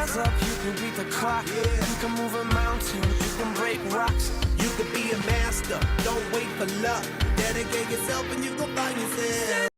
rise up, you can beat the clock. You can move a mountain, you can break rocks. You could be a master, don't wait for luck. Dedicate yourself and you can find yourself.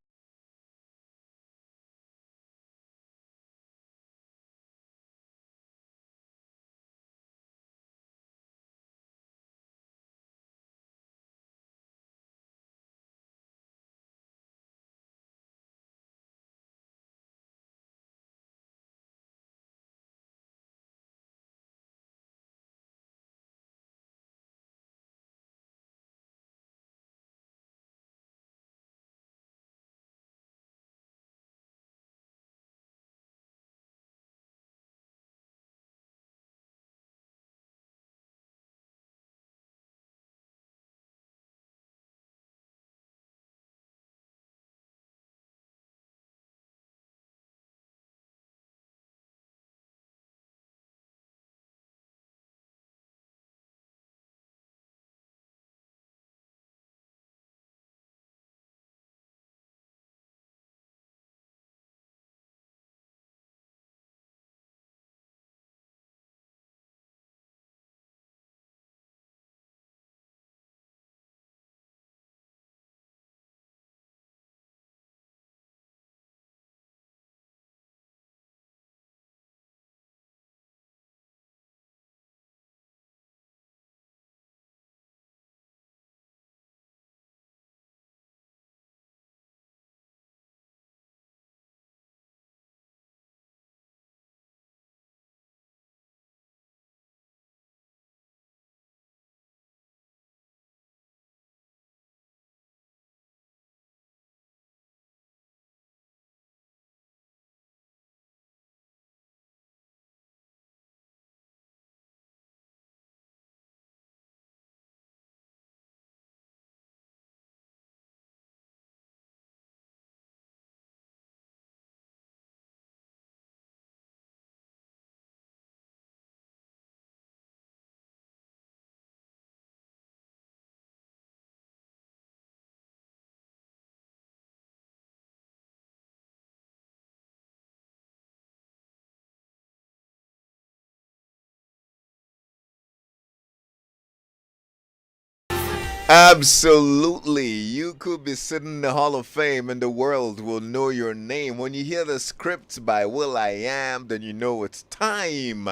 Absolutely. You could be sitting in the Hall of Fame and the world will know your name. When you hear the script by Will I Am, then you know it's time.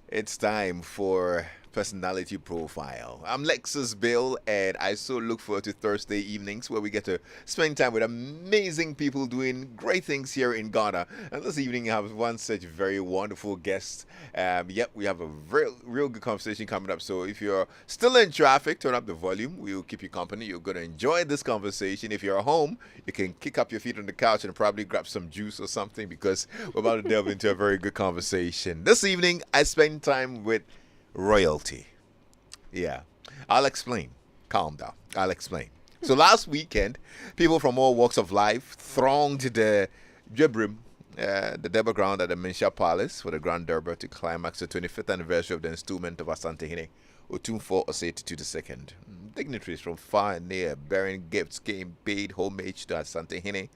It's time for Personality Profile. I'm Lexis Bill, and I so look forward to Thursday evenings where we get to spend time with amazing people doing great things here in Ghana. And this evening, I have one such very wonderful guest. Yep, we have a real good conversation coming up. So if you're still in traffic, turn up the volume. We will keep you company. You're going to enjoy this conversation. If you're at home, you can kick up your feet on the couch and probably grab some juice or something because we're about to delve into a very good conversation. This evening, I spend time with royalty. Yeah, I'll explain. Calm down. I'll explain. So last weekend, people from all walks of life thronged the Jebrim, the Derby ground at the Minsha Palace for the Grand Derby to climax the 25th anniversary of the installment of Asantehene Otumfuo Osei Tutu II. Dignitaries from far and near bearing gifts came paid homage to Asantehene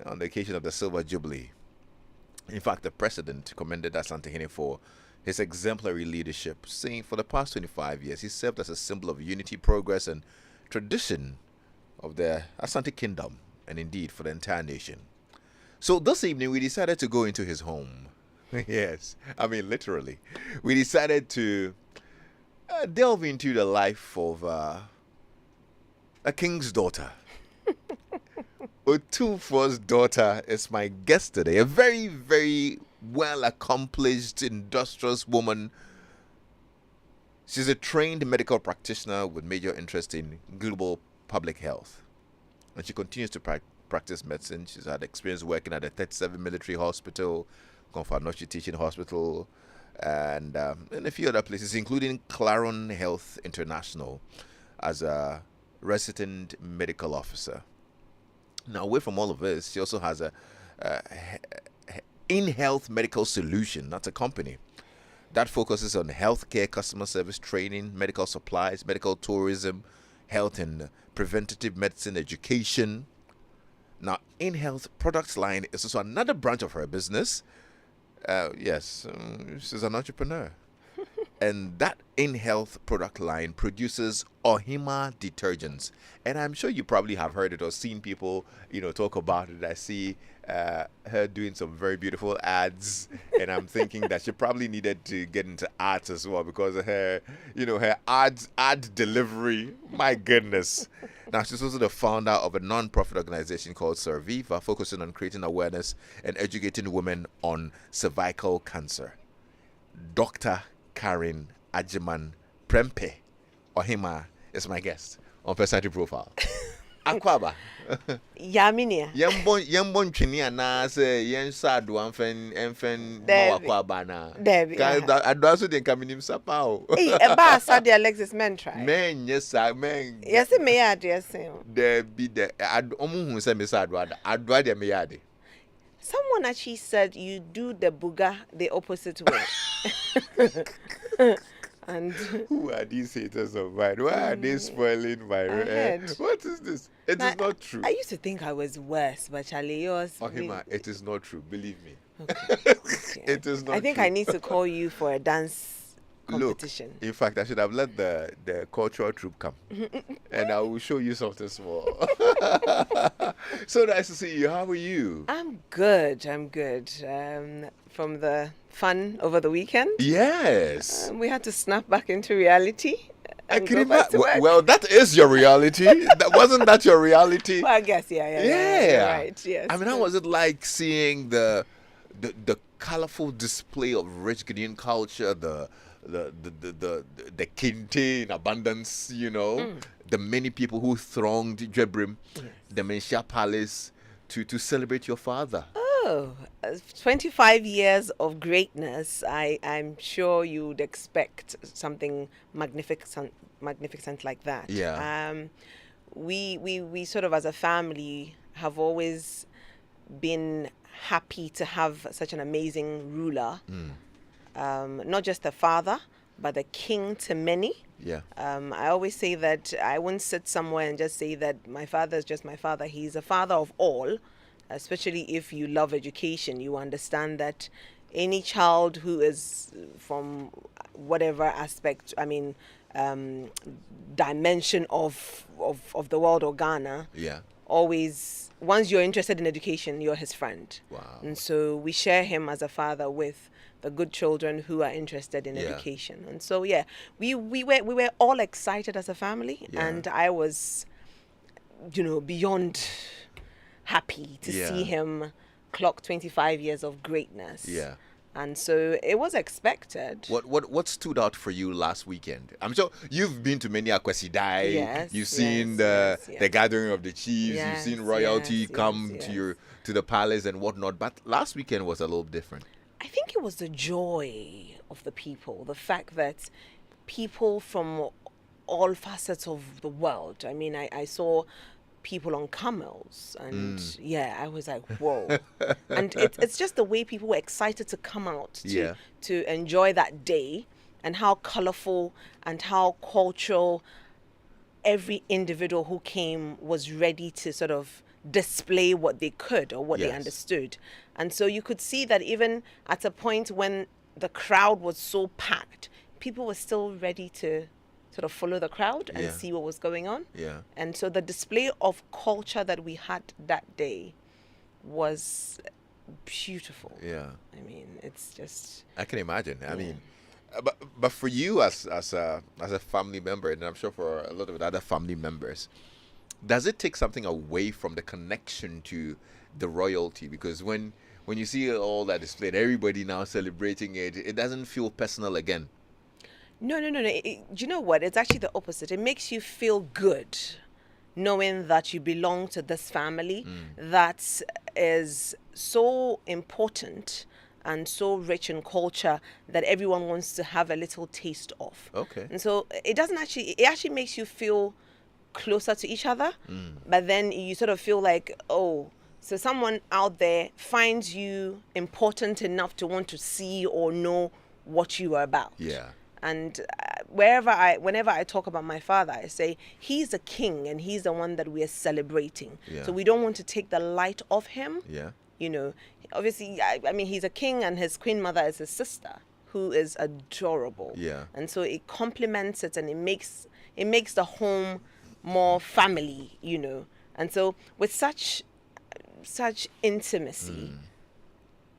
on the occasion of the Silver Jubilee. In fact, the president commended Asantehene for his exemplary leadership, saying for the past 25 years he served as a symbol of unity, progress, and tradition of the Asante Kingdom, and indeed for the entire nation. So this evening we decided to go into his home. Yes, I mean literally. We decided to delve into the life of a king's daughter. Otumfuo's daughter is my guest today. A very, very well accomplished, industrious woman. She's a trained medical practitioner with major interest in global public health. And she continues to practice medicine. She's had experience working at the 37 Military Hospital, Konfanochi Teaching Hospital, and in a few other places, including Claron Health International as a resident medical officer. Now, away from all of this, she also has a in-health medical solution. That's a company that focuses on healthcare, customer service training, medical supplies, medical tourism, health and preventative medicine education. Now, in-health products line is also another branch of her business. Yes, she's an entrepreneur. And that in-health product line produces Ohima detergents. And I'm sure you probably have heard it or seen people, talk about it. I see her doing some very beautiful ads, and I'm thinking that she probably needed to get into arts as well because of her, her ad delivery. My goodness. Now, she's also the founder of a non-profit organization called Surviva, focusing on creating awareness and educating women on cervical cancer. Dr. Caryn Agyeman Prempeh Ohima is my guest on Personality Profile. Akwaba. Yaminia. Yambon chinia na se yen sadu enfen akwaba na. Debbie. I do also think I'm in Sapao. Hey, a bar Sadia Alexis men try. Men, yes, sir, men. Yes, it may add, yes, There be the Omu say me sad I'd rather me yadi. Someone actually said you do the buga the opposite way. And who are these haters of mine? Why are they spoiling my what is this? It is not true. I used to think I was worse, but Charlie, yours. Ohima, it is not true. Believe me. Okay. It is not I think true. I need to call you for a dance competition. Look, in fact, I should have let the cultural troupe come. And I will show you something small. So nice to see you. How are you? I'm good. From the fun over the weekend. Yes. We had to snap back into reality. I can imagine. Well, that is your reality. Wasn't that your reality? Well, I guess, yeah. Right, yes. I mean, how was it like seeing the colorful display of rich Ghanaian culture, the kente in abundance, the many people who thronged Jebrim, the Menchia Palace to celebrate your father? 25 years of greatness. I'm sure you'd expect something magnificent like that. Yeah. We sort of as a family have always been happy to have such an amazing ruler. Not just a father, but a king to many. Yeah. I always say that I wouldn't sit somewhere and just say that my father is just my father. He's a father of all. Especially if you love education, you understand that any child who is from whatever aspect, dimension of the world or Ghana, always, once you're interested in education, you're his friend. Wow. And so we share him as a father with the good children who are interested in education. And so, we were all excited as a family, and I was, beyond happy to see him clock 25 years of greatness. Yeah. And so it was expected. What stood out for you last weekend? I'm sure you've been to many Akwesidai. Yes. You've seen the gathering of the chiefs. Yes, you've seen royalty come to the palace and whatnot. But last weekend was a little different. I think it was the joy of the people, the fact that people from all facets of the world. I mean, I saw people on camels, and I was like, whoa. And it's just the way people were excited to come out to enjoy that day, and how colorful and how cultural every individual who came was ready to sort of display what they could or what they understood. And so you could see that even at a point when the crowd was so packed, people were still ready to sort of follow the crowd and see what was going on. Yeah. And so the display of culture that we had that day was beautiful. Yeah. I mean, it's just... I can imagine. I mean, but for you as a family member, and I'm sure for a lot of other family members, does it take something away from the connection to the royalty? Because when you see all that displayed, everybody now celebrating it, it doesn't feel personal again. No. Do you know what? It's actually the opposite. It makes you feel good knowing that you belong to this family that is so important and so rich in culture that everyone wants to have a little taste of. Okay. And so it actually makes you feel closer to each other, but then you sort of feel like, oh, so someone out there finds you important enough to want to see or know what you are about. Yeah. And whenever I talk about my father, I say he's a king and he's the one that we are celebrating. Yeah. So we don't want to take the light off him. Yeah. You know, obviously, I mean, he's a king, and his queen mother is his sister, who is adorable. Yeah. And so it complements it, and it makes the home more family, you know. And so with such intimacy,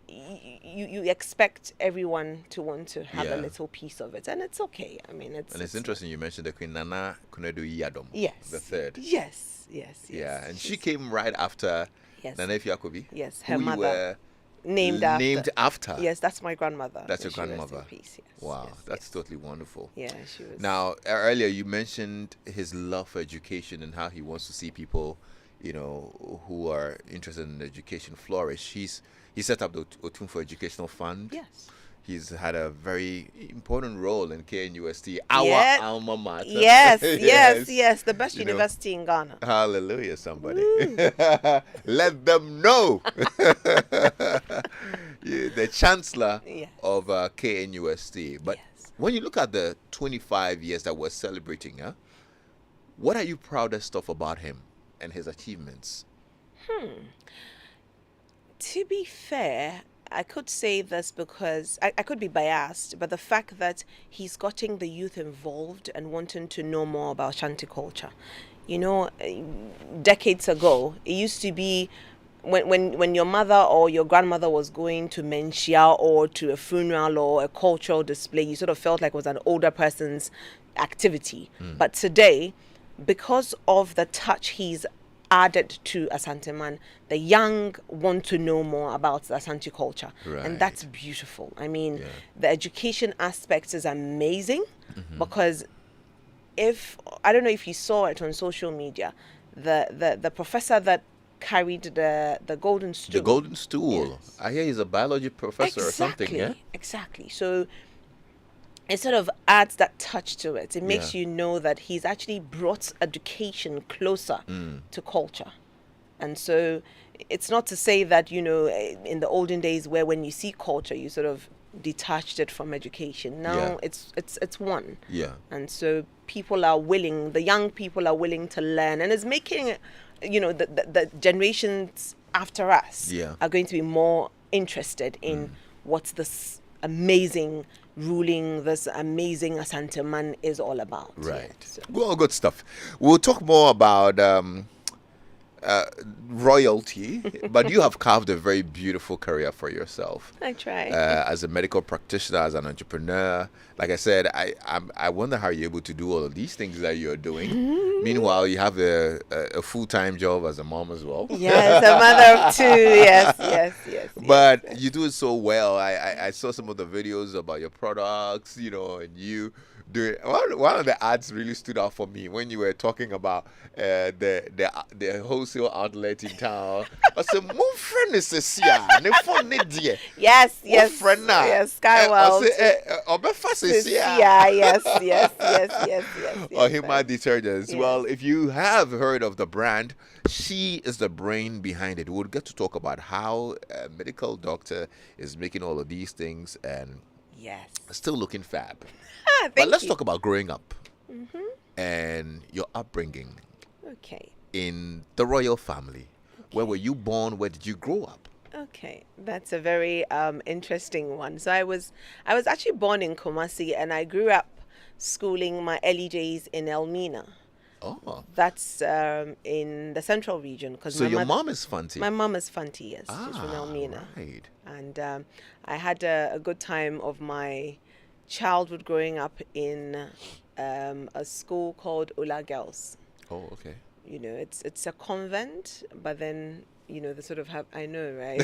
you expect everyone to want to have Yeah. a little piece of it, and it's okay. I mean, it's interesting you mentioned the Queen Nana Kunedu Yadom. Yes. The third. Yes. Yeah, and she came right after Yes. Nana Fiakobi. Yes, who her you mother. were Named after. Yes, that's my grandmother. That's your May she rest in grandmother. peace, yes, Wow, yes, that's yes. totally wonderful. Yeah, she was. Now, earlier you mentioned his love for education and how he wants to see people, you know, who are interested in education flourish. He set up the Otumfuo Educational Fund. Yes. He's had a very important role in KNUST, our Yeah. alma mater. Yes. The best You know. university in Ghana. Hallelujah, somebody. Let them know. Yeah, the chancellor Yes. of KNUST. But Yes. when you look at the 25 years that we're celebrating, what are you proudest of about him and his achievements? To be fair, I could say this because I could be biased, but the fact that he's getting the youth involved and wanting to know more about Shanti culture. You know, decades ago, it used to be when your mother or your grandmother was going to Menchia or to a funeral or a cultural display, you sort of felt like it was an older person's activity. But today, because of the touch he's added to Asanteman, the young want to know more about the Asante culture. Right. And that's beautiful. I mean, the education aspect is amazing because I don't know if you saw it on social media, the professor that carried the golden stool. The golden stool. Yes. I hear he's a biology professor or something, yeah? Exactly. So it sort of adds that touch to it. It makes Yeah. you know that he's actually brought education closer to culture. And so it's not to say that, you know, in the olden days where when you see culture, you sort of detached it from education. Now it's one. Yeah. And so the young people are willing to learn, and it's making, you know, the generations after us are going to be more interested in what's this amazing ruling, this amazing Asante man is all about. Right. Yeah, so. Well, good stuff. We'll talk more about royalty, but you have carved a very beautiful career for yourself. I try. As a medical practitioner, as an entrepreneur. Like I said, I wonder how you're able to do all of these things that you're doing. Meanwhile, you have a full-time job as a mom as well. Yes, a mother of two. Yes. But you do it so well. I saw some of the videos about your products, you know, and you do it. One of the ads really stood out for me when you were talking about the wholesale outlet in town. I said, "Mon friend is a Yes. friend now. Yes, Skywell. Yes. Or Hima detergents. Yes. Well, if you have heard of the brand, she is the brain behind it. We'll get to talk about how a medical doctor is making all of these things and Yes. still looking fab. Thank Let's you. talk about growing up and your upbringing Okay. in the royal family. Where were you born? Where did you grow up? Okay, that's a very interesting one. So I was actually born in Kumasi, and I grew up schooling my early days in Elmina. Oh, That's in the central region. Cause so my your mother- mom is Fanti. My mom is Fanti, yes. She's from Elmina. Right. And I had a good time of my childhood growing up in a school called Ula Girls. Oh, okay. You know, it's a convent, but then, you know, they sort of have, I know, right?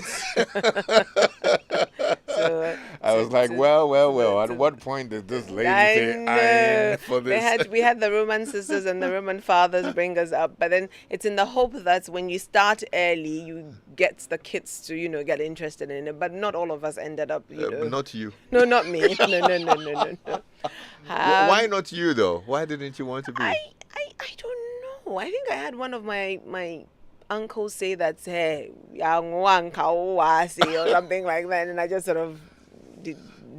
So I was like, well. At what point did this lady say, "I'm in for this"? We had the Roman sisters and the Roman fathers bring us up, but then it's in the hope that when you start early, you get the kids to, you know, get interested in it. But not all of us ended up, you know. Not you. No, not me. No. Why not you though? Why didn't you want to be? I don't know. I think I had one of my uncles say that, hey, young one or something like that, and I just sort of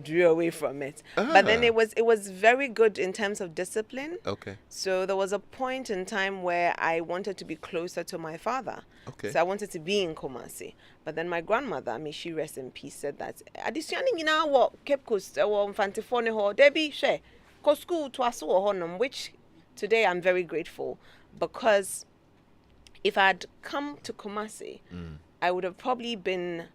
drew away from it. But then it was very good in terms of discipline. Okay. So there was a point in time where I wanted to be closer to my father. Okay. So I wanted to be in Kumasi. But then my grandmother, may she rest in peace, said that additionally now what Cape Coast Fantifone ho Debbie she ko school to us honum, which today I'm very grateful, because if I'd come to Kumasi, I would have probably been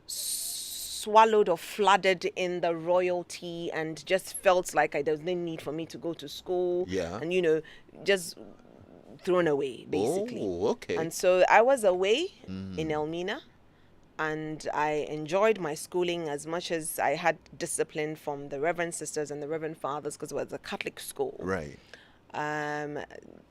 swallowed or flooded in the royalty and just felt like there was no need for me to go to school. Yeah. And, just thrown away, basically. Oh, okay. And so I was away in Elmina, and I enjoyed my schooling as much as I had discipline from the Reverend Sisters and the Reverend Fathers, because it was a Catholic school. Right.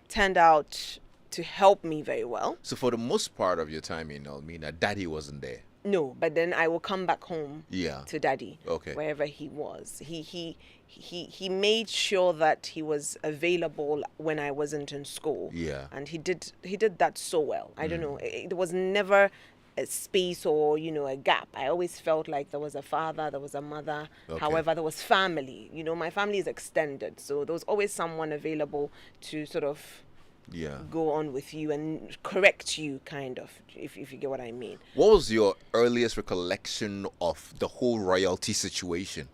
Turned out to help me very well. So for the most part of your time in Elmina, Daddy wasn't there. No, but then I will come back home Yeah. to Daddy, Okay. wherever he was. He made sure that he was available when I wasn't in school. Yeah. And he did that so well. I don't know. There was never a space or a gap. I always felt like there was a father, there was a mother. Okay. However, there was family. My family is extended, so there was always someone available to sort of Yeah. go on with you and correct you, kind of, if you get what I mean. What was your earliest recollection of the whole royalty situation?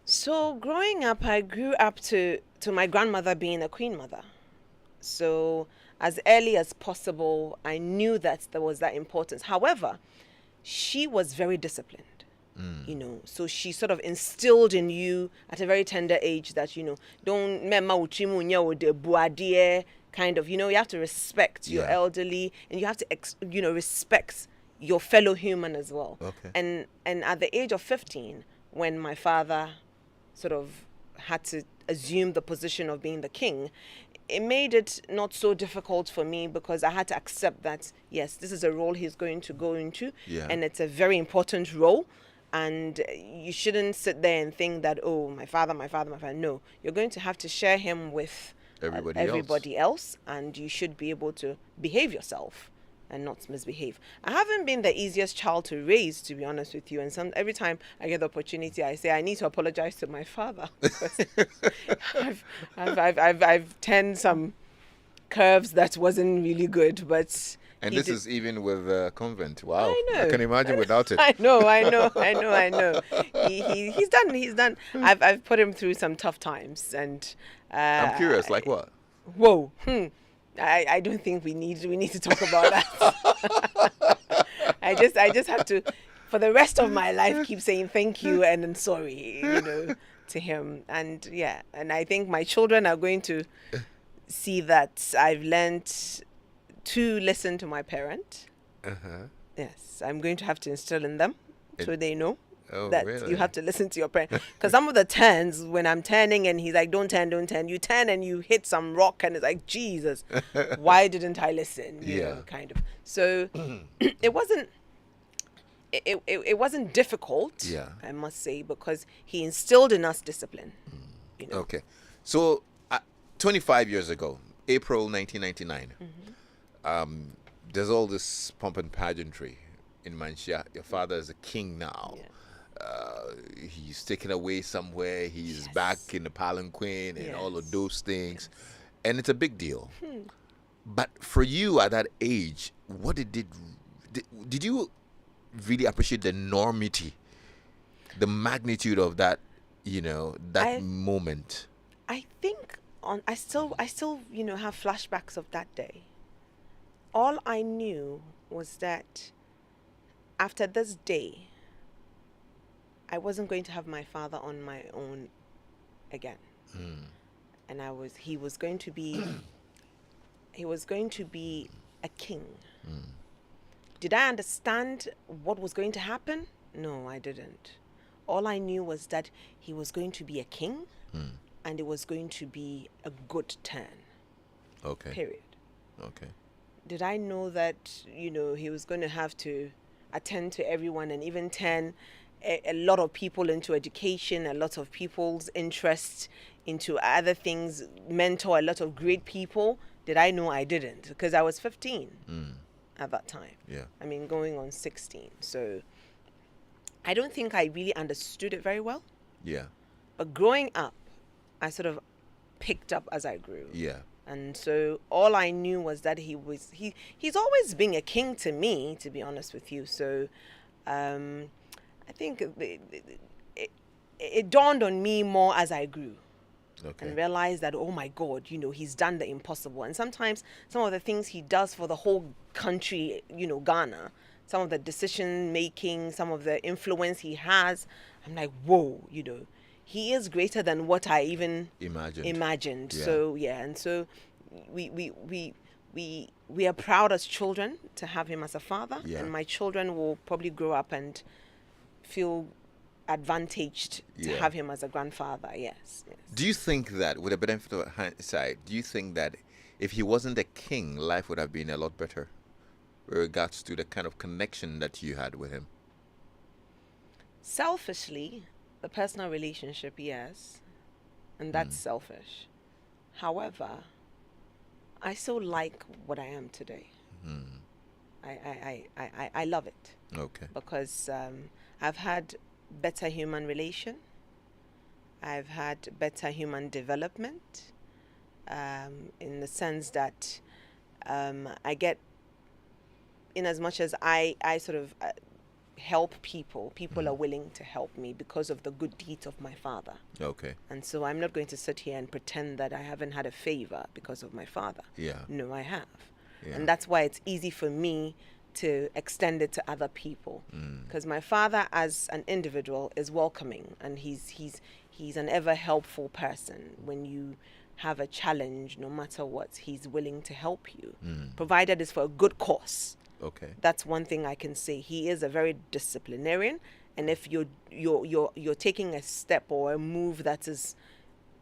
So growing up, I grew up to my grandmother being a queen mother. So as early as possible, I knew that there was that importance. However, she was very disciplined. So she sort of instilled in you at a very tender age that, don't kind of, you have to respect your Yeah. elderly, and you have to, respect your fellow human as well. Okay. And at the age of 15, when my father sort of had to assume the position of being the king, it made it not so difficult for me, because I had to accept that, yes, this is a role he's going to go into, Yeah. and it's a very important role. And you shouldn't sit there and think that, oh, my father. No, you're going to have to share him with Everybody else, and you should be able to behave yourself and not misbehave. I haven't been the easiest child to raise, to be honest with you. And every time I get the opportunity, I say I need to apologize to my father, because I've turned some curves that wasn't really good, but. And this is even with the convent. Wow. I know. I can imagine without it. I know. He's done. I've put him through some tough times, and I'm curious, like what? Whoa. I don't think we need to talk about that. I just have to, for the rest of my life, keep saying thank you and I'm sorry, to him. And yeah, and I think my children are going to see that I've learned to listen to my parent. Yes, I'm going to have to instill in them so they know that really? you have to listen to your parent. Because some of the turns, when I'm turning and he's like, don't turn, you turn and you hit some rock and it's like, Jesus, why didn't I listen? You know, kind of. So it wasn't difficult, I must say, because he instilled in us discipline. Okay. So 25 years ago, April 1999, there's all this pomp and pageantry in Manchia. Your father is a king now. He's taken away somewhere. He's back in the palanquin and all of those things. And it's a big deal. But for you at that age, what did you really appreciate the enormity, the magnitude of that, moment? I think I still have flashbacks of that day. All I knew was that after this day, I wasn't going to have my father on my own again. And he was going to be a king. Did I understand what was going to happen? No, I didn't. All I knew was that he was going to be a king, and it was going to be a good turn. Okay. Period. Okay. Did I know that, he was going to have to attend to everyone and even turn a lot of people into education, a lot of people's interests into other things, mentor a lot of great people? Did I know? I didn't, because I was 15 at that time. Yeah. I mean, going on 16. So I don't think I really understood it very well. Yeah. But growing up, I sort of picked up as I grew. Yeah. And so all I knew was that he's always been a king to me, to be honest with you. So I think it dawned on me more as I grew. Okay. And realized that, oh my God, he's done the impossible. And sometimes some of the things he does for the whole country, Ghana, some of the decision making, some of the influence he has, I'm like, whoa, he is greater than what I even imagined. Yeah. So yeah, and so we are proud as children to have him as a father, Yeah. and my children will probably grow up and feel advantaged to Yeah. have him as a grandfather. Yes. Do you think that, with a benefit of hindsight, do you think that if he wasn't a king, life would have been a lot better with regards to the kind of connection that you had with him? Selfishly, the personal relationship, yes, and that's selfish. However, I still like what I am today. I love it. Okay. Because I've had better human relation. I've had better human development, in the sense that I get, in as much as I sort of help people are willing to help me because of the good deeds of my father. Okay. And so I'm not going to sit here and pretend that I haven't had a favor because of my father. Yeah. No, I have. Yeah. And that's why it's easy for me to extend it to other people, because my father as an individual is welcoming, and he's an ever helpful person. When you have a challenge, no matter what, he's willing to help you, provided it's for a good cause. Okay. That's one thing I can say. He is a very disciplinarian, and if you're taking a step or a move that is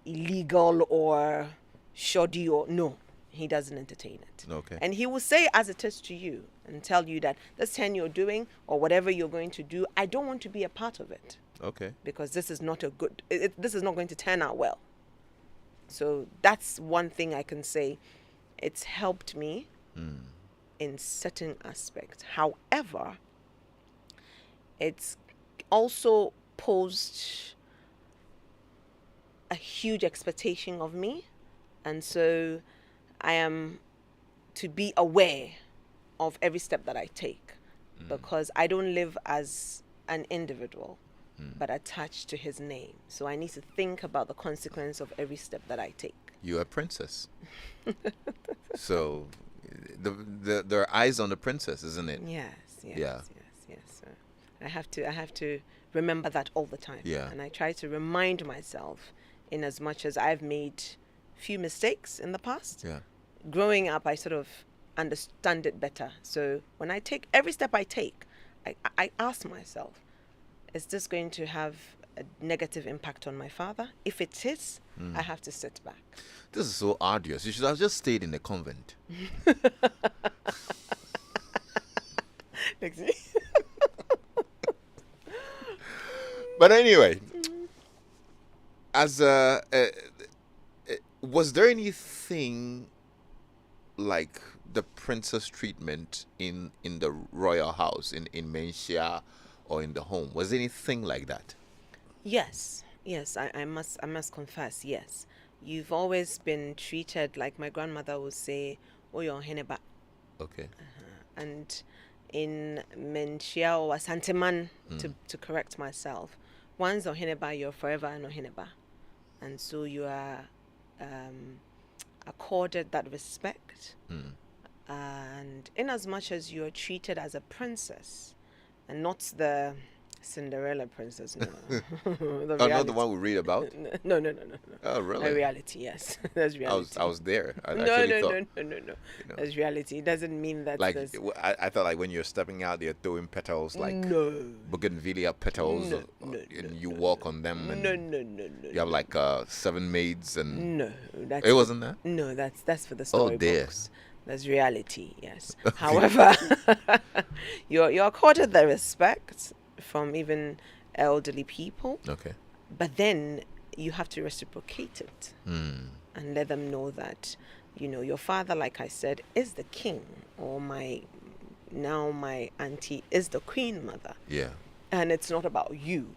illegal or shoddy, or no, he doesn't entertain it. Okay. And he will say as it is to you and tell you that this 10 you're doing or whatever you're going to do, I don't want to be a part of it, Okay. because this is not this is not going to turn out well. So that's one thing I can say. It's helped me in certain aspects. However, it's also posed a huge expectation of me. And so I am to be aware of every step that I take, because I don't live as an individual, but attached to his name. So I need to think about the consequence of every step that I take. You're a princess. So there are eyes on the princess, isn't it? Yes. Yeah. So I have to remember that all the time. Yeah. And I try to remind myself, in as much as I've made few mistakes in the past. Yeah. Growing up, I sort of understand it better. So when I take every step I take, I ask myself, is this going to have a negative impact on my father? If it is, I have to sit back. This is so arduous. You should have just stayed in the convent. But anyway, as was there anything like the princess treatment in the royal house in Menchia or in the home? Was there anything like that? Yes, I must confess, yes. You've always been treated like my grandmother would say, Oyo Heneba. Okay. And in Menchia or Asanteman, to correct myself, once Oheneba, you're forever an Oheneba. And so you are accorded that respect. And in as much as you're treated as a princess and not the Cinderella princess, no. Not the one we read about? No. Oh, really? A reality, yes. That's reality. I was there. I No. That's reality. It doesn't mean that. Like, I thought like when you're stepping out, they're throwing petals like bougainvillea petals, and you walk on them. And No. You have like 7 maids and. No, It wasn't that. No, that's for the storybooks. Oh dear. That's reality, yes. However, you're accorded the respect from even elderly people. Okay. But then you have to reciprocate it and let them know that, your father, like I said, is the king, or my auntie is the queen mother. Yeah. and it's not about you.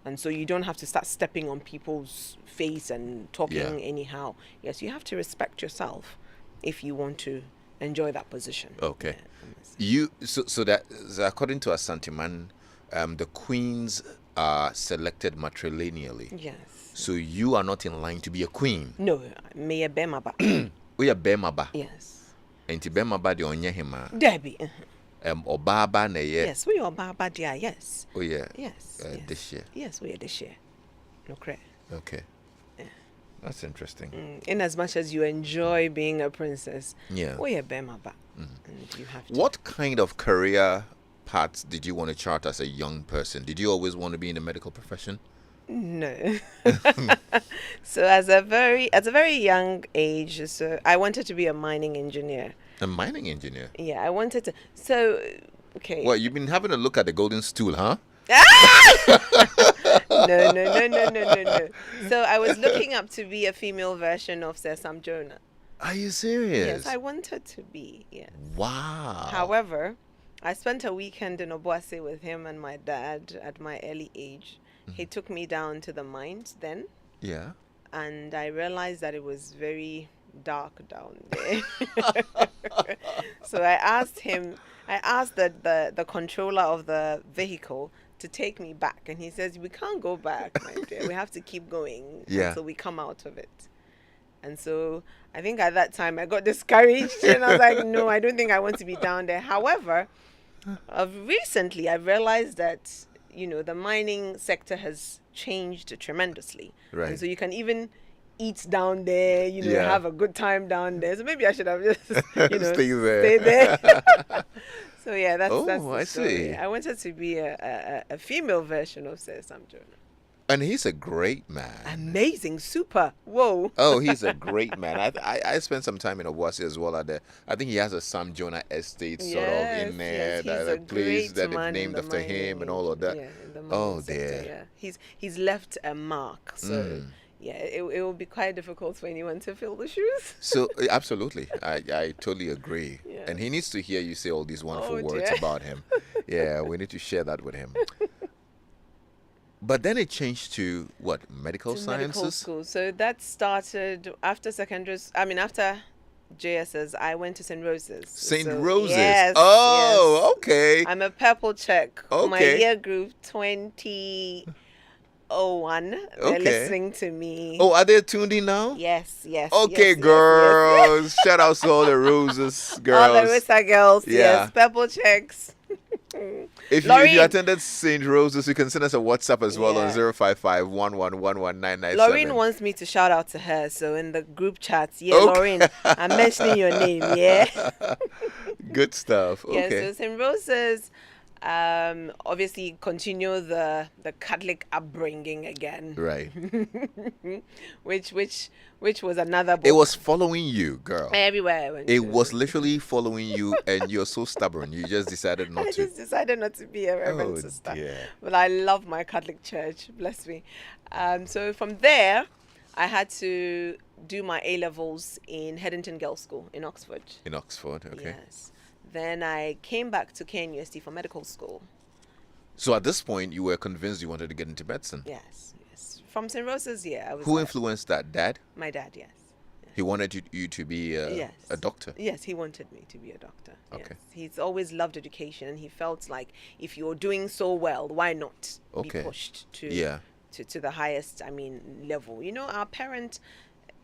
And so you don't have to start stepping on people's face and talking anyhow. Yes, you have to respect yourself if you want to enjoy that position. Okay. Yeah. So according to Asanteman, the queens are selected matrilineally. Yes. So you are not in line to be a queen. No, me a bemaba. We are bemaba. Yes. Enti bemaba de onye hima. Debbie. Obaba na ye. Yes, we are baba dia. Yes. Oh yeah. Yes. This year. Yes, we are this year. No correct. Okay. That's interesting. In as much as you enjoy being a princess, Yeah. we are bemaba. And you have to. What kind of career paths did you want to chart as a young person? Did you always want to be in the medical profession? No. So as a very young age, so I wanted to be a mining engineer. A mining engineer. Yeah, I wanted to. So, okay. Well, you've been having a look at the golden stool, huh? No. So I was looking up to be a female version of Sir Sam Jonah. Are you serious? Yes, I wanted to be. Yes. Wow. However, I spent a weekend in Obuasi with him and my dad at my early age. He took me down to the mines then, Yeah. and I realized that it was very dark down there. So I asked the controller of the vehicle to take me back, and he says, we can't go back, my dear. We have to keep going until we come out of it. And so I think at that time I got discouraged, and I was like, no, I don't think I want to be down there. However, recently I realized that, the mining sector has changed tremendously. Right. And so you can even eat down there, have a good time down there. So maybe I should have just, Stay there. stay there. So yeah, that's the I story. see. I wanted to be a female version of Sir Sam Jonah. And he's a great man. Amazing, super. Whoa. Oh, he's a great man. I spent some time in Obuasi as well. I think he has a Sam Jonah estate sort of in there. Yes, that he's a place that is man in named the after him and all of that. Yeah, in the Oh, mining sector, dear. yeah. He's left a mark. So yeah, it will be quite difficult for anyone to fill the shoes. So absolutely, I totally agree. Yeah. And he needs to hear you say all these wonderful Oh, words dear. about him. Yeah, we need to share that with him. But then it changed to what? Medical sciences? Medical school. So that started after after JSS, I went to St. Rose's. St. So, Rose's. Yes. Oh, yes. okay. I'm a purple check. My Okay. year group 2001. They're Okay. listening to me. Oh, are they tuned in now? Yes. Okay, yes, girls. Shout out to all the Roses girls. All the Rosa girls. Yeah. Yes. Purple checks. If you Laureen. attended St. Rose's, you can send us a WhatsApp as well on Yeah. 055-1111-997. Laureen wants me to shout out to her. So in the group chats, Okay. Laureen, I'm mentioning your name. Yeah. Good stuff. Yeah, Okay. so St. Rose's obviously continue the Catholic upbringing again. Right. which was another book. It was following you, girl. Everywhere I went. It to. was literally following you, and you're so stubborn. You just decided not I to. just decided not to be a reverend Oh, sister. dear. But I love my Catholic church. Bless me. So from there, I had to do my A-levels in Headington Girls' School in Oxford. In Oxford, okay. Yes. Then I came back to KNUST for medical school. So at this point, you were convinced you wanted to get into medicine. Yes. From St. Rose's, yeah. I was Who influenced that? Dad? My dad, yes. He wanted you to be Yes. a doctor. Yes, he wanted me to be a doctor. Okay. Yes. He's always loved education, and he felt like if you're doing so well, why not Okay. be pushed to Yeah. to the highest, level. Our parents,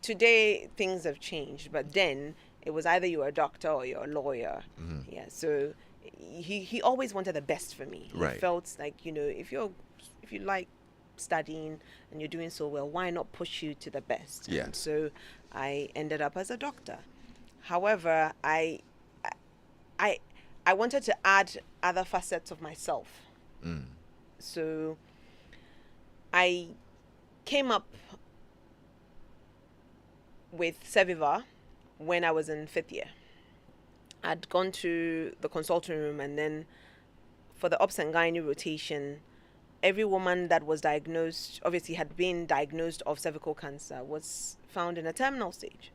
today things have changed, but then it was either you're a doctor or you're a lawyer. Yeah, so he always wanted the best for me. He Right. felt like, if you like studying and you're doing so well, why not push you to the best? Yeah. And so I ended up as a doctor. However, I wanted to add other facets of myself. So I came up with Seviva when I was in 5th year. I'd gone to the consulting room, and then for the obs and gynae rotation, every woman that was diagnosed, obviously had been diagnosed of cervical cancer, was found in a terminal stage.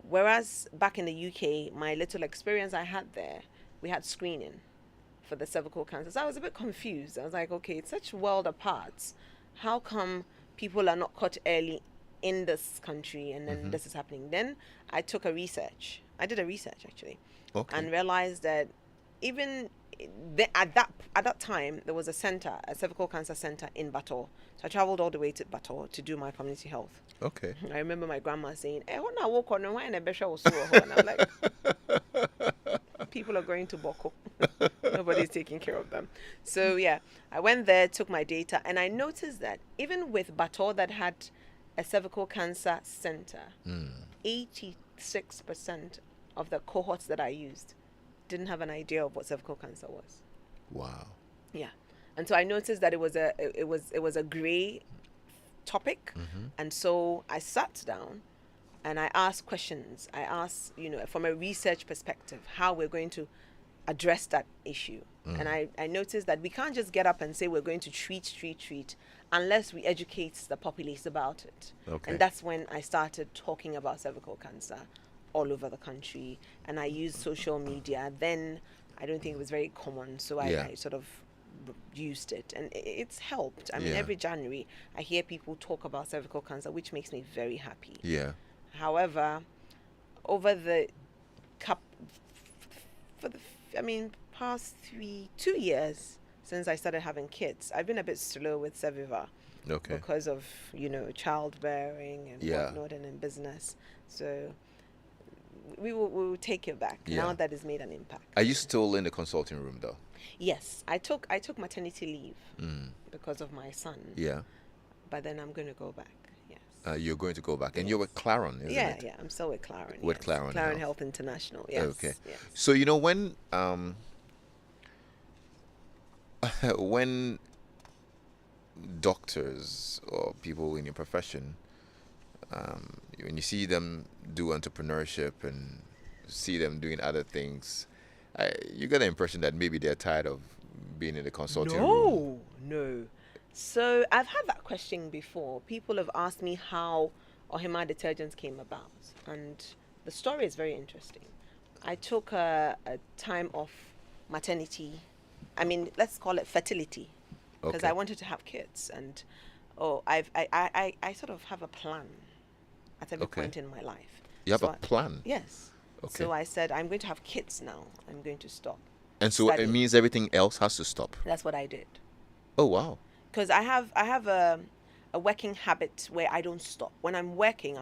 Whereas back in the UK, my little experience I had there, we had screening for the cervical cancer. So I was a bit confused. I was like, okay, it's such world apart. How come people are not caught early in this country and then this is happening? Then I took a research. I did a research actually, and realized that even at that time there was a cervical cancer center in Bato. So I traveled all the way to Bato to do my community health. Okay. I remember my grandma saying, "Eh, when I walk on, why in a besha was so?" And I'm like, people are going to Boko. Nobody's taking care of them. So yeah, I went there, took my data, and I noticed that even with Bato that had a cervical cancer center, 86% of the cohorts that I used didn't have an idea of what cervical cancer was. Wow. Yeah. And so I noticed that it was a gray topic. And so I sat down and I asked questions. I asked, from a research perspective, how we're going to address that issue. And I noticed that we can't just get up and say we're going to treat unless we educate the populace about it. Okay. And that's when I started talking about cervical cancer all over the country, and I used social media. Then I don't think it was very common, so I sort of used it, and it's helped. I mean, every January I hear people talk about cervical cancer, which makes me very happy. Yeah. However, over the past 2 years since I started having kids, I've been a bit slow with Cerviva. Okay. Because of childbearing and whatnot, and in business. So we will take it back now that it's made an impact. Are you still in the consulting room though? Yes, I took maternity leave because of my son. Yeah. But then I'm going to go back. Yes. You're going to go back, and you're with Claron, isn't it? Yeah, I'm still with Claron. With Claron Health International. Yes. Okay. Yes. So when doctors or people in your profession, when you see them do entrepreneurship and see them doing other things, you get the impression that maybe they're tired of being in the consulting room. No. So I've had that question before. People have asked me how Ohima detergents came about, and the story is very interesting. I took a time off maternity. I mean, let's call it fertility, because I wanted to have kids, and I sort of have a plan at every point in my life. You have a plan? Yes. Okay. So I said, I'm going to have kids now. I'm going to stop. And so it means everything else has to stop. That's what I did. Oh wow. Because I have a working habit where I don't stop. When I'm working.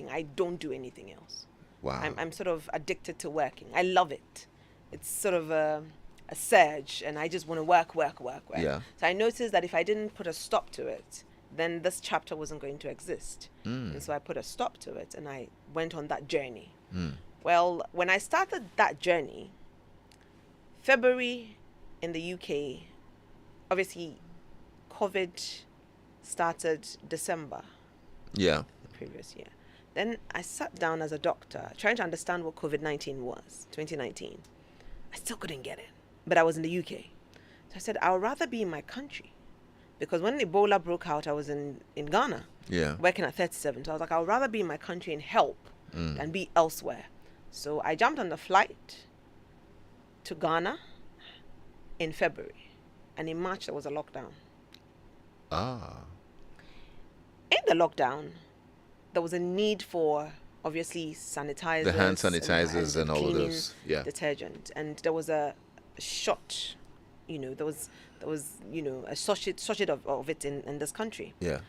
I don't do anything else. Wow. I'm sort of addicted to working. I love it. It's sort of a surge, and I just want to work. Yeah. So I noticed that if I didn't put a stop to it, then this chapter wasn't going to exist. And so I put a stop to it, and I went on that journey. Well, when I started that journey, February in the UK, obviously COVID started December. Yeah. The previous year. Then I sat down as a doctor trying to understand what COVID-19 was, 2019. I still couldn't get it, but I was in the UK. So I said, I would rather be in my country, because when Ebola broke out, I was in Ghana, working at 37. So I was like, I would rather be in my country and help than be elsewhere. So I jumped on the flight to Ghana in February, and in March there was a lockdown. In the lockdown, there was a need for, obviously, sanitizers. The hand sanitizers and all of those. Yeah. Detergent. And there was a shot, there was a sachet of it in this country. Yeah.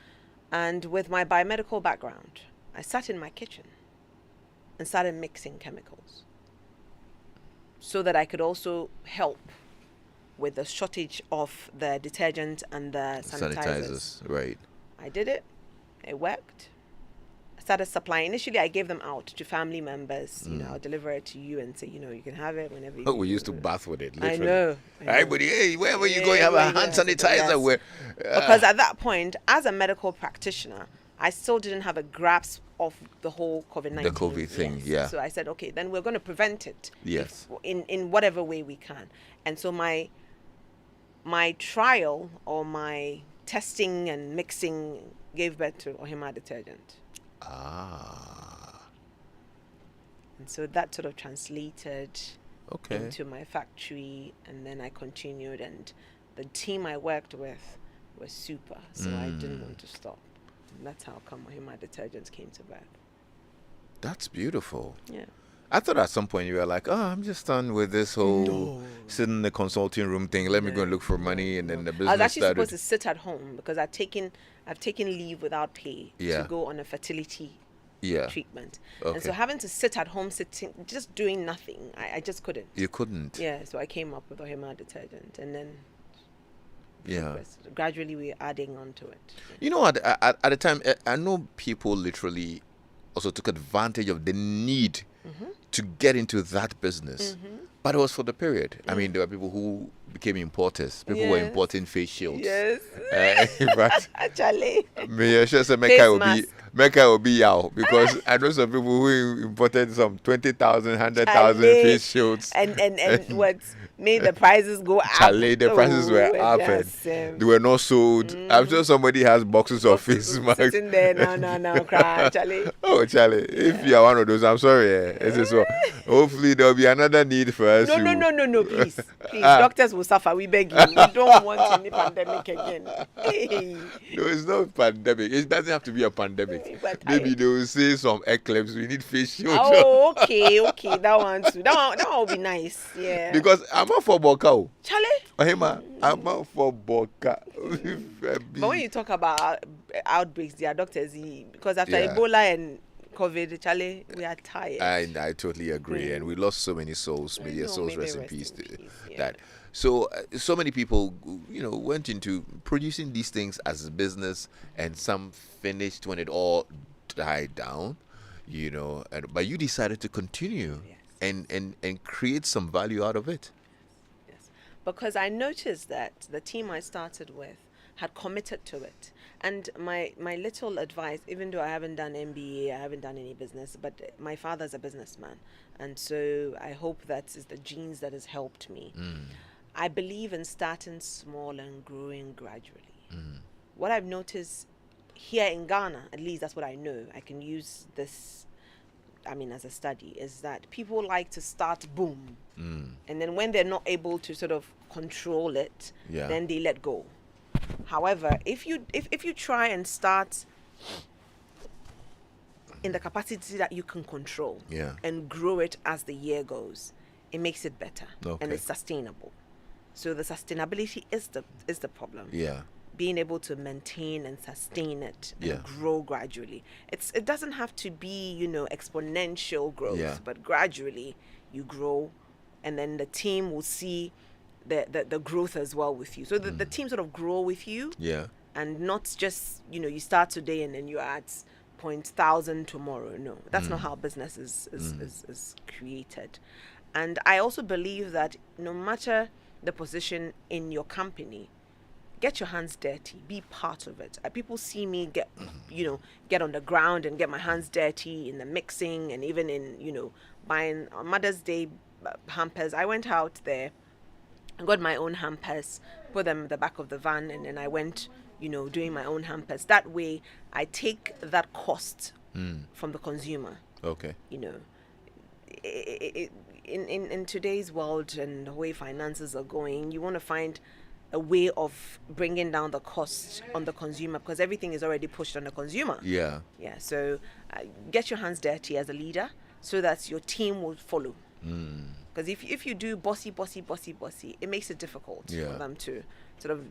And with my biomedical background, I sat in my kitchen and started mixing chemicals so that I could also help with the shortage of the detergent and the sanitizers. Right. I did it. It worked. I started supplying. Initially, I gave them out to family members. I'll deliver it to you and say, you can have it whenever you we used to bath with it, literally. I know. Everybody, hey, wherever you go, you have a hand sanitizer. Yes. Because at that point, as a medical practitioner, I still didn't have a grasp of the whole COVID-19. The COVID thing, yeah. So I said, okay, then we're going to prevent it. Yes. In whatever way we can. And so my trial or my testing and mixing gave birth to Ohima detergent. Ah. And so that sort of translated Okay. into my factory, and then I continued, and the team I worked with was super, so I didn't want to stop. And that's how come Agyeman Detergents came to birth. That's beautiful. Yeah. I thought at some point you were like, oh, I'm just done with this whole sitting in the consulting room thing. Let me go and look for money, and then the business I was actually started. supposed to sit at home because I've taken leave without pay Yeah. to go on a fertility Yeah. treatment. Okay. And so having to sit at home, just doing nothing, I just couldn't. You couldn't. Yeah, so I came up with Agyeman Detergent, and then Yeah. gradually we're adding on to it. You know, at the time, I know people literally also took advantage of the need to get into that business. But it was for the period. I mean, there were people who became importers. People were Yes. importing face shields. Yes. In fact, Charlie. me sure say Face Mecca will be out, because I know some people who imported some 20,000, 100,000 Charlie. face shields. And what made the prices go up? Charlie, the prices were Oh, up, yes, and they were not sold. I'm sure somebody has boxes of face masks. Sitting there now, cry, Charlie. Oh, Charlie, if you are one of those, I'm sorry. It's just so. Hopefully, there'll be another need for us. No, please. Doctors will suffer. We beg you. We don't want any pandemic again. Hey. No, it's not pandemic. It doesn't have to be a pandemic. But Maybe they will say some eclipse. We need face shields. Oh, okay. That one too. That one will be nice. Yeah. Because I'm not for Boka. Charlie. Ohima, I'm not for Boka. But when you talk about outbreaks, there are doctors. Because after Yeah. Ebola and COVID, Charlie, we are tired. I totally agree, and we lost so many souls. May their No, souls may rest they in rest peace. in peace, yeah. That so so many people, went into producing these things as a business, and some finished when it all died down. But you decided to continue Yes. and create some value out of it. Yes. Because I noticed that the team I started with had committed to it. And my little advice, even though I haven't done MBA, I haven't done any business, but my father's a businessman. And so I hope that is the genes that has helped me. I believe in starting small and growing gradually. What I've noticed here in Ghana, at least that's what I know, I can use this, as a study, is that people like to start boom. And then when they're not able to sort of control it, Yeah. then they let go. However, if you try and start in the capacity that you can control, Yeah. and grow it as the year goes, it makes it better. Okay. And it's sustainable. So the sustainability is the problem. Yeah. Being able to maintain and sustain it and Yeah. grow gradually. It doesn't have to be, exponential growth, Yeah. but gradually you grow, and then the team will see the growth as well with you. So the team sort of grow with you, Yeah. and not just, you start today and then you're at 1,000 tomorrow. No, that's not how business is created. And I also believe that no matter the position in your company, get your hands dirty, be part of it. People see me get on the ground and get my hands dirty in the mixing, and even in, buying on Mother's Day hampers. I went out there, I got my own hampers, put them in the back of the van, and then I went, doing my own hampers. That way, I take that cost from the consumer. Okay. In today's world and the way finances are going, you want to find a way of bringing down the cost on the consumer, because everything is already pushed on the consumer. Yeah. Yeah. So get your hands dirty as a leader, so that your team will follow. Because if you do bossy, it makes it difficult Yeah. for them to sort of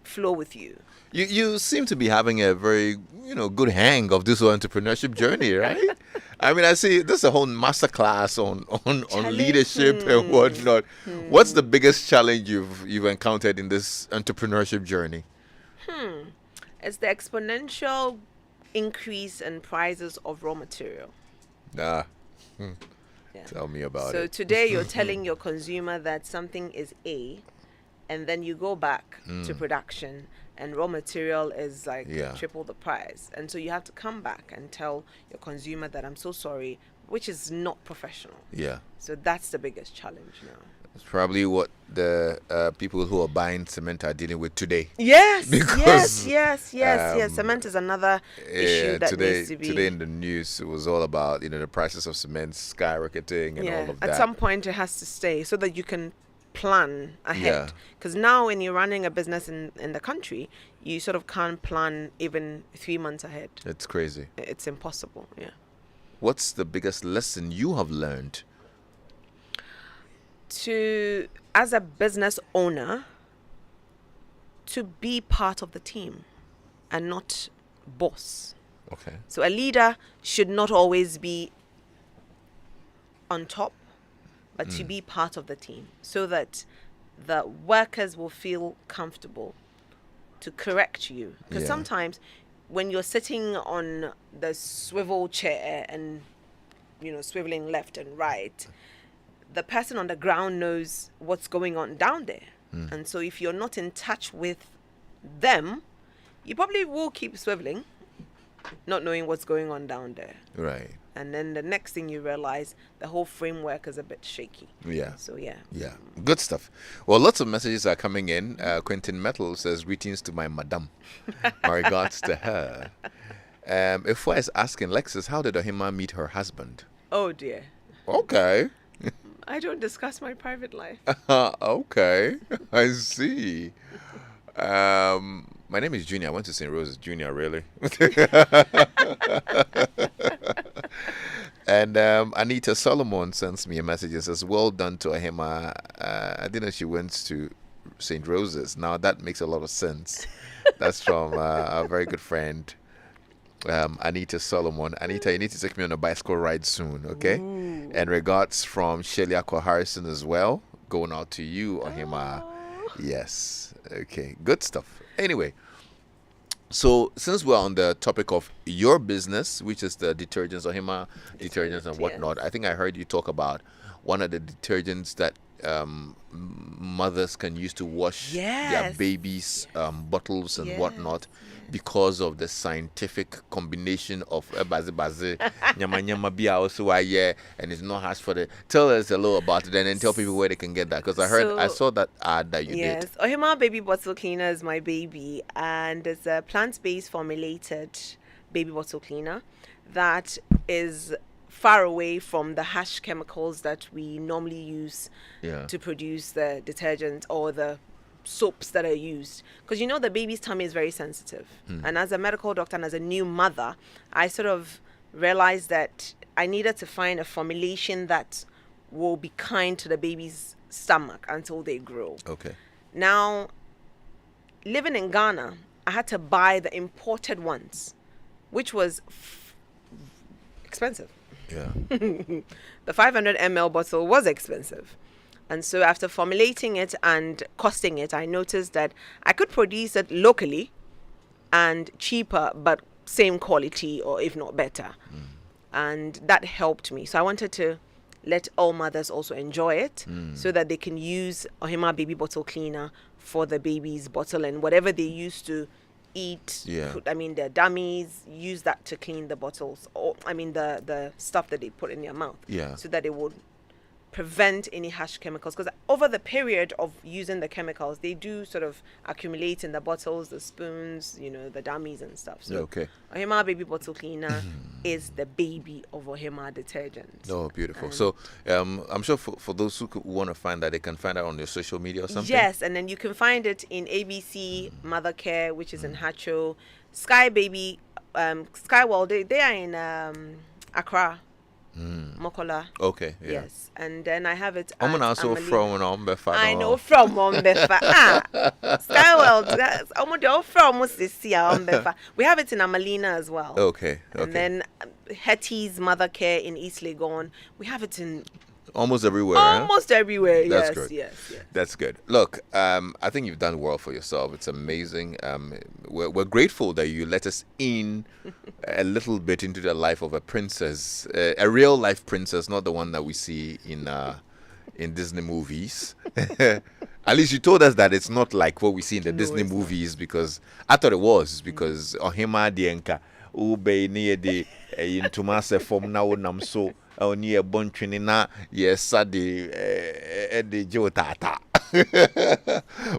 flow with you. You seem to be having a very good hang of this whole entrepreneurship journey, right? I see this is a whole masterclass on leadership and whatnot. What's the biggest challenge you've encountered in this entrepreneurship journey? It's the exponential increase in prices of raw material. Yeah. Tell me about it. So today you're telling your consumer that something is A, and then you go back to production and raw material is like triple the price. And so you have to come back and tell your consumer that I'm so sorry, which is not professional. Yeah. So that's the biggest challenge now. It's probably what the people who are buying cement are dealing with today. Yes, Because, yes. Cement is another issue that today, needs to be. today in the news, it was all about the prices of cement skyrocketing and all of that. At some point, it has to stay so that you can plan ahead. Yeah. Because now, when you're running a business in the country, you sort of can't plan even 3 months ahead. It's crazy. It's impossible. Yeah. What's the biggest lesson you have learned? As a business owner, to be part of the team and not boss. Okay. So a leader should not always be on top, but to be part of the team so that the workers will feel comfortable to correct you. Because Yeah. sometimes when you're sitting on the swivel chair and, swiveling left and right, the person on the ground knows what's going on down there. And so if you're not in touch with them, you probably will keep swiveling, not knowing what's going on down there. Right. And then the next thing you realize, the whole framework is a bit shaky. Yeah. So, yeah. Yeah. Good stuff. Well, lots of messages are coming in. Quentin Metal says, greetings to my madam. My regards to her. Ifwa is asking, Lexis, how did Ohima meet her husband? Oh, dear. Okay. I don't discuss my private life. Okay. I see. My name is Junior. I went to St. Rose's Junior, really. And Anita Solomon sends me a message and says, well done to Ohima. I didn't know she went to St. Rose's. Now that makes a lot of sense. That's from a very good friend, Anita Solomon. Anita, you need to take me on a bicycle ride soon, okay? Ooh. And regards from Shelly Akwa Harrison as well. Going out to you, Ohima. Yes. Okay. Good stuff. Anyway, so since we're on the topic of your business, which is the detergents, Ohima detergents and whatnot, I think I heard you talk about one of the detergents that mothers can use to wash their babies' bottles and whatnot, because of the scientific combination of nyama nyama bia also and it's not harsh for the. Tell us a little about it and then tell people where they can get that, because I saw that ad that you did. Yes, Ohima Baby Bottle Cleaner is my baby, and it's a plant-based formulated baby bottle cleaner that is far away from the harsh chemicals that we normally use to produce the detergent or the soaps that are used, because the baby's tummy is very sensitive. And as a medical doctor and as a new mother, I sort of realized that I needed to find a formulation that will be kind to the baby's stomach until they grow. Okay. Now, living in Ghana, I had to buy the imported ones, which was expensive. Yeah. The 500 ml bottle was expensive. And so after formulating it and costing it, I noticed that I could produce it locally and cheaper, but same quality or if not better. And that helped me. So I wanted to let all mothers also enjoy it so that they can use Ohima Baby Bottle Cleaner for the baby's bottle and whatever they used to eat. Their dummies, use that to clean the bottles, or the stuff that they put in their mouth, so that it would prevent any harsh chemicals, because over the period of using the chemicals, they do sort of accumulate in the bottles, the spoons, the dummies and stuff. So Ohima Baby Bottle Cleaner is the baby of Ohima detergent. Oh, beautiful. So I'm sure for those who want to find that, they can find it on your social media or something. Yes, and then you can find it in ABC Mother Care, which is in Hacho, Sky Baby, Sky World, they are in Accra, Mokola. Okay, yeah. Yes, and then I have it I'm at also Amalie. from Ombefa. I know from Ombefa. Sky World, from Ombefa. We have it in Amalina as well. Okay. And then Hetty's Mother Care in East Legon. We have it in almost everywhere. Almost everywhere. That's yes, good. Yes. That's good. Look, I think you've done well for yourself. It's amazing. We're grateful that you let us in a little bit into the life of a princess, a real life princess, not the one that we see in Disney movies. At least you told us that it's not like what we see in the Disney movies, because I thought it was, because Ohima Dienka ube ni de intuma se form na wonam so oni e bontwini na yesa de jotata.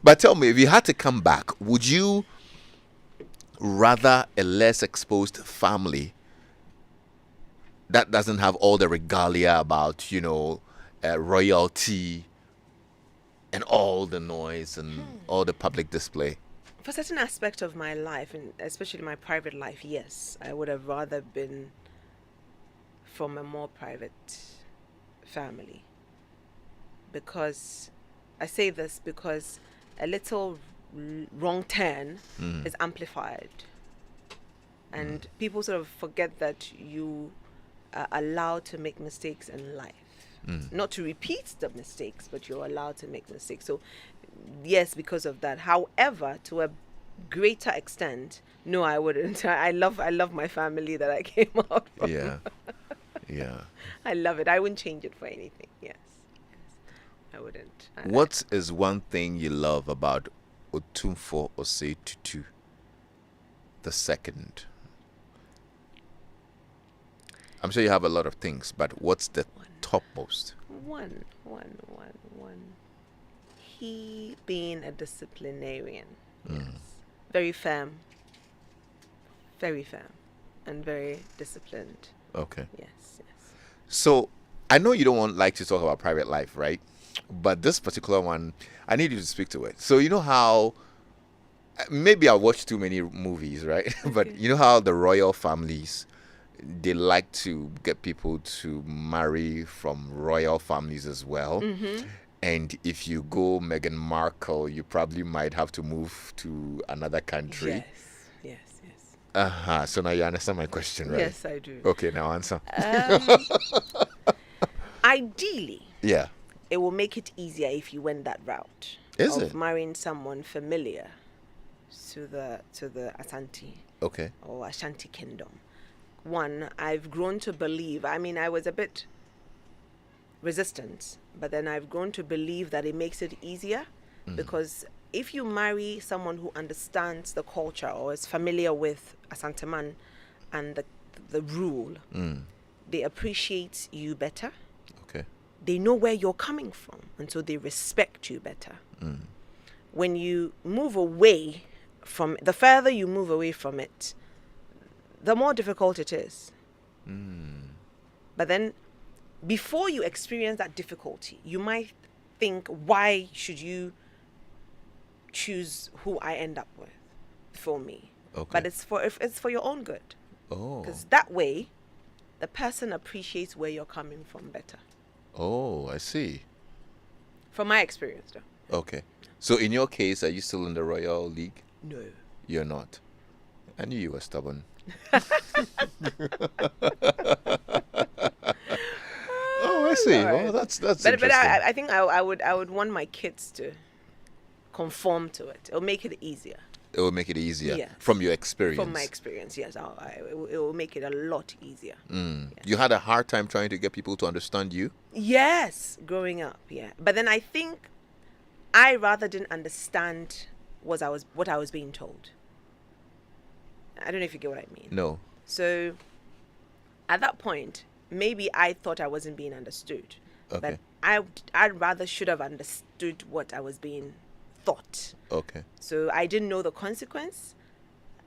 But tell me, if you had to come back, would you rather a less exposed family that doesn't have all the regalia about, royalty and all the noise and all the public display? For certain aspect of my life, and especially my private life, yes, I would have rather been from a more private family. Because I say this because a little wrong turn is amplified, and people sort of forget that you are allowed to make mistakes in life. Not to repeat the mistakes, but you're allowed to make mistakes. So yes, because of that. However, to a greater extent, no, I wouldn't. I love my family that I came out from. Yeah. I love it. I wouldn't change it for anything. Yes. I wouldn't. What is one thing you love about Otumfuo Osei Tutu the second? I'm sure you have a lot of things, but what's the topmost? One. He being a disciplinarian. Yes. Very firm, and very disciplined. Okay. Yes. So I know you don't like to talk about private life, right? But this particular one, I need you to speak to it. So you know how, maybe I watched too many movies, right? But you know how the royal families, they like to get people to marry from royal families as well. And if you go Meghan Markle, you probably might have to move to another country. Yes. So now you understand my question, right? Yes, I do. Okay, now answer. Ideally, Yeah. it will make it easier if you went that route. Is of it? marrying someone familiar to the Asante Okay. or Ashanti Kingdom. One, I've grown to believe. I mean, I was a bit resistant, but then I've grown to believe that it makes it easier because if you marry someone who understands the culture or is familiar with Asanteman and the rule, they appreciate you better. Okay. They know where you're coming from, and so they respect you better. When you move away from the further you move away from it, the more difficult it is. But then before you experience that difficulty, you might think, why should you choose who I end up with for me? Okay. But it's for your own good. Oh. Because that way, the person appreciates where you're coming from better. Oh, I see. From my experience, though. Okay. So in your case, are you still in the Royal League? No. You're not. I knew you were stubborn. Oh, I see. All right. Well, that's But interesting. I think I would want my kids to conform to it. It'll make it easier. It will make it easier Yes. from your experience. From my experience, yes. It will make it a lot easier. You had a hard time trying to get people to understand you? Yes, growing up, yeah. But then I think I rather didn't understand what I was being told. I don't know if you get what I mean. No. So at that point, maybe I thought I wasn't being understood. Okay. But I rather should have understood what I was being thought. Okay. So I didn't know the consequence.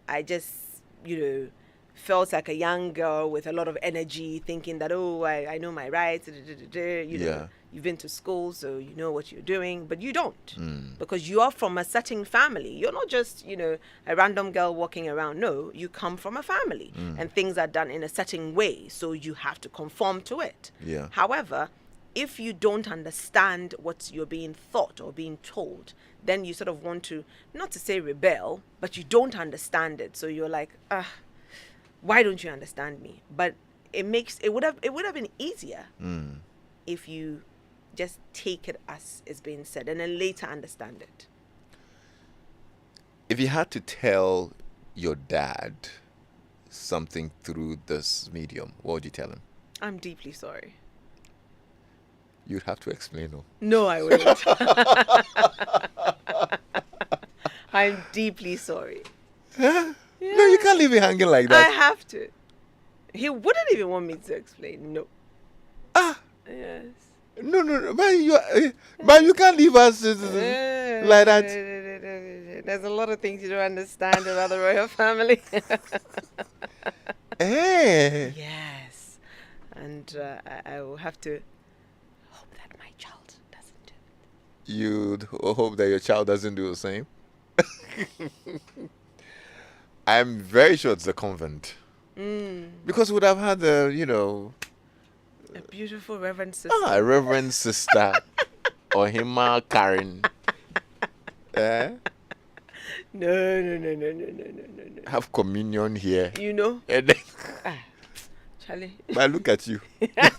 I just, felt like a young girl with a lot of energy, thinking that, I know my rights. Yeah. You've been to school, so you know what you're doing, but you don't, because you are from a certain family. You're not just, a random girl walking around. No, you come from a family, and things are done in a certain way, so you have to conform to it. Yeah. However, if you don't understand what you're being thought or being told, then you sort of want to, not to say rebel, but you don't understand it. So you're like, why don't you understand me? But it would have been easier if you just take it as it's being said and then later understand it. If you had to tell your dad something through this medium, what would you tell him? I'm deeply sorry. You'd have to explain. No, I wouldn't. I'm deeply sorry. Yeah. No, you can't leave it hanging like I that. have to. He wouldn't even want me to explain. No. Ah, Yes. no, man, you can't leave us like that. There's a lot of things you don't understand about the royal family. Eh. Yes. And I will have to hope that my child doesn't do it. You'd hope that your child doesn't do the same. I'm very sure it's a convent. Because we would have had a beautiful Reverend sister. Reverend Sister Ohima Caryn. Eh? No. Have communion here. You know? And then, Charlie. but look at you. But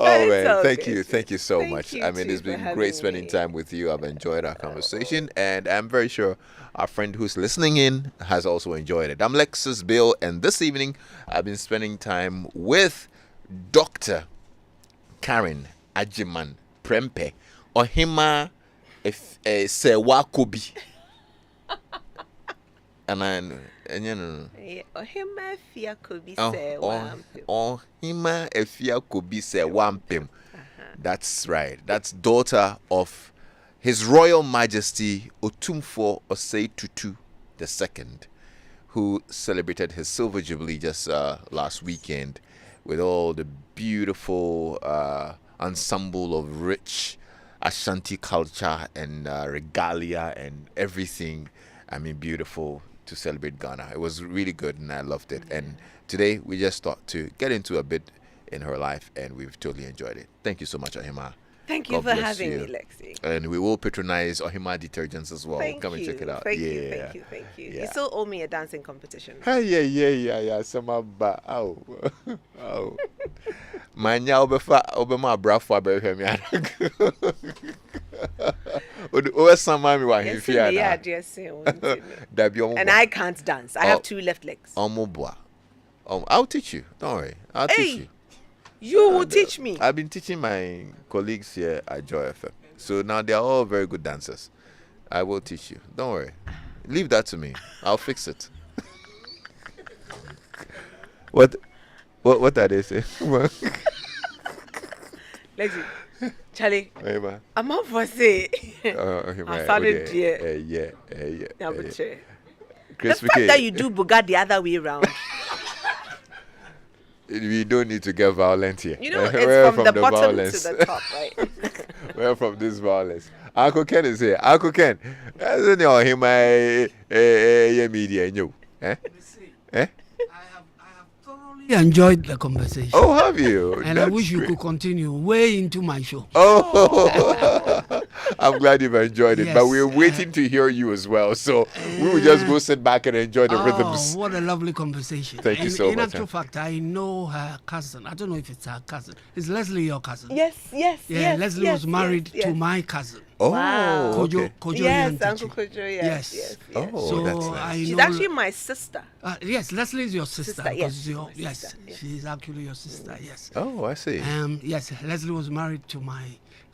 Oh it's man, okay. thank you so Thank much. you I mean, too it's for been having great spending me. time with you. I've enjoyed our conversation, and I'm very sure our friend who's listening in has also enjoyed it. I'm Lexis Bill, and this evening I've been spending time with Dr. Caryn Agyeman Prempeh, Ohima Sewakobi. Ohima Efia Kobi Oh, se wampim. Ohima Efia Kobi se wampim. That's right. That's daughter of His Royal Majesty Otumfuo Osei Tutu II, who celebrated his Silver Jubilee just last weekend with all the beautiful ensemble of rich Ashanti culture and regalia and everything. I mean, beautiful to celebrate Ghana. It was really good and I loved it. And today we just thought to get into a bit in her life and we've totally enjoyed it. Thank you so much, Ohima. Thank you God for bless having you. me, Lexi. And we will patronize Ohima detergents as well. Thank Come you. and check it out. Thank yeah. you. Yeah. You still owe me a dancing competition. Yeah. Some about oh. Manya obema brafo abehwe mi ana. O sama mi wa Yes, hifia yeah, na. just say Dabi omo. And I can't dance. I have 2 left legs. Omo boa. I'll teach you. Don't worry. I'll teach you. You will teach me. I've been teaching my colleagues here at Joy FM. So now they are all very good dancers. I will teach you. Don't worry. Leave that to me. I'll fix it. What are they saying? Lexi, Charlie, Hey, man. I'm up for say. I started here. Yeah. Yeah, but the Crispy fact cake. that you do Bugatti the other way around. We don't need to get violent here. You know, Where it's from the bottom violence? to the top, right? Where from this violence? Uncle Ken is here. Uncle Ken. Isn't your him media you? Eh? I have thoroughly enjoyed the conversation. Oh, have you? And I wish you could continue way into my show. Oh, I'm glad you've enjoyed it. Yes, But we're waiting to hear you as well. So we will just go sit back and enjoy the rhythms. What a lovely conversation. Thank you so in much, actual fact, I know her cousin. I don't know if it's her cousin. Is Leslie your cousin? Yes. Yeah, Leslie was married to my cousin. Oh, Wow. okay. Kojo Yes, Nyantichi. Uncle Kojo, yes. Oh, So that's nice. I She's know actually my sister. yes, Leslie is your sister. Sister, yes, because you're- my yes, sister, yes. she's actually your sister. Yes. Oh, I see. Yes, Leslie was married to my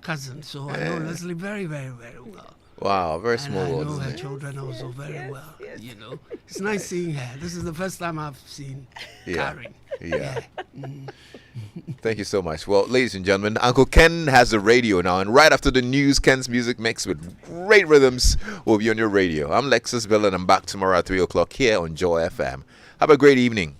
cousin, so I know Leslie very, very, very well. Wow, very And small I world, know isn't her it? children also very well. yes. You know, it's nice seeing her. This is the first time I've seen Yeah. Caryn. Yeah. Thank you so much. Well, ladies and gentlemen, Uncle Ken has the radio now, and right after the news, Ken's music mix with great rhythms will be on your radio. I'm Lexis Bill, and I'm back tomorrow at 3 o'clock here on Joy FM. Have a great evening.